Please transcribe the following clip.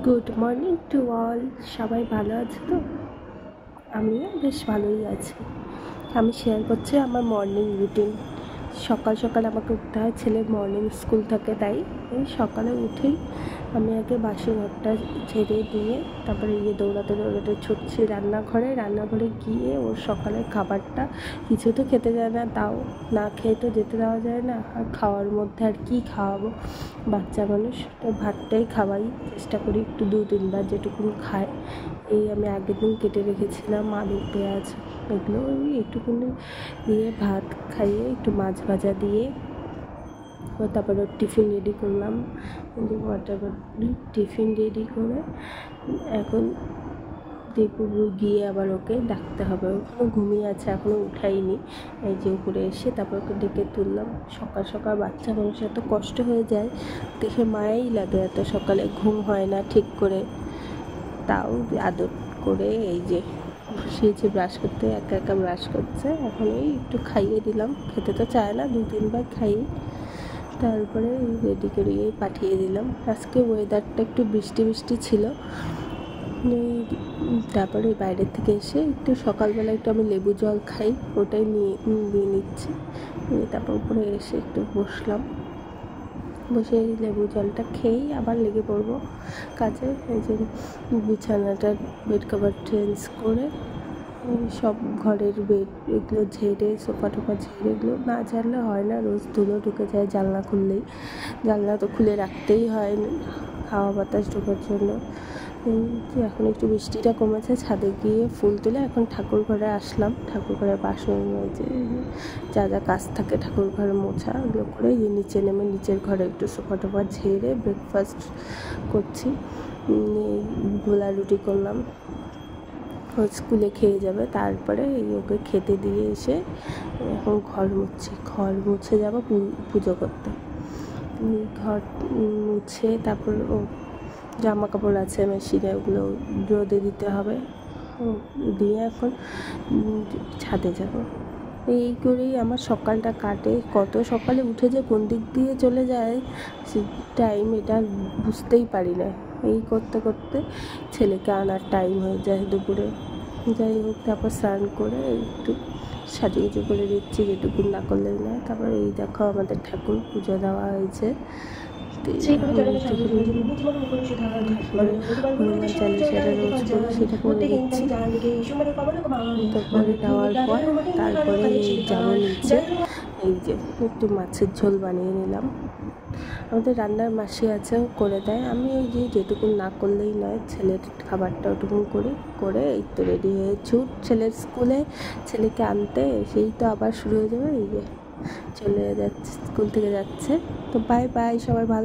Good morning to all. সবাই ভালো আছে তো? আমিও বেশ ভালোই আছি। আমি শেয়ার করছি আমার মর্নিং রুটিন। সকাল সকাল আমাকে উঠতে হয়, ছেলের মর্নিং স্কুল থাকে, তাই এই সকালে উঠেই আমি আগে বাসি ঘরটা ঝেড়ে দিয়ে তারপরে দৌড়াতে দৌড়াতে ছুটছি রান্নাঘরে গিয়ে ওর সকালের খাবারটা কিছু তো খেতে যায় না, তাও না খেয়ে তো যেতে দেওয়া যায় না। আর খাওয়ার মধ্যে আর কি খাওয়াবো, বাচ্চা মানুষ তো ভাতটাই খাওয়াই চেষ্টা করি, একটু 2-3 বার যেটুকুন খায়। এই আমি আগের দিন কেটে রেখেছিলাম আলু পেঁয়াজ, এগুলো ওই একটুকুনি দিয়ে ভাত খাইয়ে একটু মাছ ভাজা দিয়ে তারপর ওর টিফিন রেডি করলাম। টিফিন রেডি করে এখন দুপুরে গিয়ে আবার ওকে ডাকতে হবে, ওখানে ঘুমিয়ে আছে, এখনও উঠাইনি। এই যে উপরে এসে তারপর ওকে ডেকে তুললাম। সকাল সকাল বাচ্চা মানুষের এত কষ্ট হয়ে যায়, দেখে মায়াই লাগে। এত সকালে ঘুম হয় না ঠিক করে, তাও আদর করে এই যে বসিয়েছি ব্রাশ করতে, একা একা ব্রাশ করছে। এখন এই একটু খাইয়ে দিলাম, খেতে তো চায় না, 2-3 বার খাইয়ে তারপরে রেডি করিয়ে পাঠিয়ে দিলাম। আজকে ওয়েদারটা একটু বৃষ্টি বৃষ্টি ছিল। তারপরে বাইরের থেকে এসে একটু সকালবেলা একটু আমি লেবু জল খাই, ওটাই নিয়ে নিচ্ছি। তারপর উপরে এসে একটু বসলাম, বসে লেবু জলটা খেয়েই আবার লেগে পড়বো কাজে। এই যে বিছানাটা বেড কভার চেঞ্জ করে সব ঘরের বেড এগুলো ঝেড়ে সোফা টোফা ঝেড়ে, এগুলো না ঝাড়লে হয় না, রোজ ধুলো ঢুকে যায় জানলা খুললেই। জানলা তো খুলে রাখতেই হয় হাওয়া বাতাস ঢোকার জন্য। এই যে এখন একটু বৃষ্টিটা কমেছে, ছাদে গিয়ে ফুল তুলে এখন ঠাকুর ঘরে আসলাম। ঠাকুর ঘরে বাসন যে যা যা কাজ থাকে ঠাকুর ঘরে মোছা ওগুলো করে নিচে নেমে নিচের ঘরে একটু সোফা টোফা ঝেড়ে ব্রেকফাস্ট করছি। গোলা রুটি করলাম, ও স্কুলে খেয়ে যাবে। তারপরে ওকে খেতে দিয়ে এসে এখন ঘর মুছে যাবো পুজো করতে। ঘর মুছে তারপর ও জামা কাপড় আছে মেশিনে, ওগুলো রোদে দিতে হবে, দিয়ে এখন ছাদে যাব। এই করেই আমার সকালটা কাটে। কত সকালে উঠে যে কোন দিক দিয়ে চলে যায় টাইম, এটা বুঝতেই পারি না। এই করতে করতে ছেলেকে আনার টাইম হয়ে যায় দুপুরে। যাই হোক, তারপর স্নান করে একটু সাজুগুজু করে দিচ্ছি, যেটুকু না করলেই না। তারপর এই দেখো আমাদের ঠাকুর পুজো দেওয়া হয়েছে, হনুমান চালিশাটা রোজ করে সেটা করে দিচ্ছি। তারপরে দেওয়ার পর তারপরে যাবো নিচে। এই যে একটু মাছের ঝোল বানিয়ে নিলাম। আমাদের রান্নার মাসি আছে, করে দেয়। আমি ওই যে যেটুকু না করলেই নয়, ছেলের খাবারটা ওটুকুন করে এই তো রেডি হয়ে ছুট ছেলের স্কুলে, ছেলেকে আনতে। সেই তো আবার শুরু হয়ে যাবে, এই যে চলে যাচ্ছে, স্কুল থেকে যাচ্ছে। তো বাই বাই, সবাই ভালো।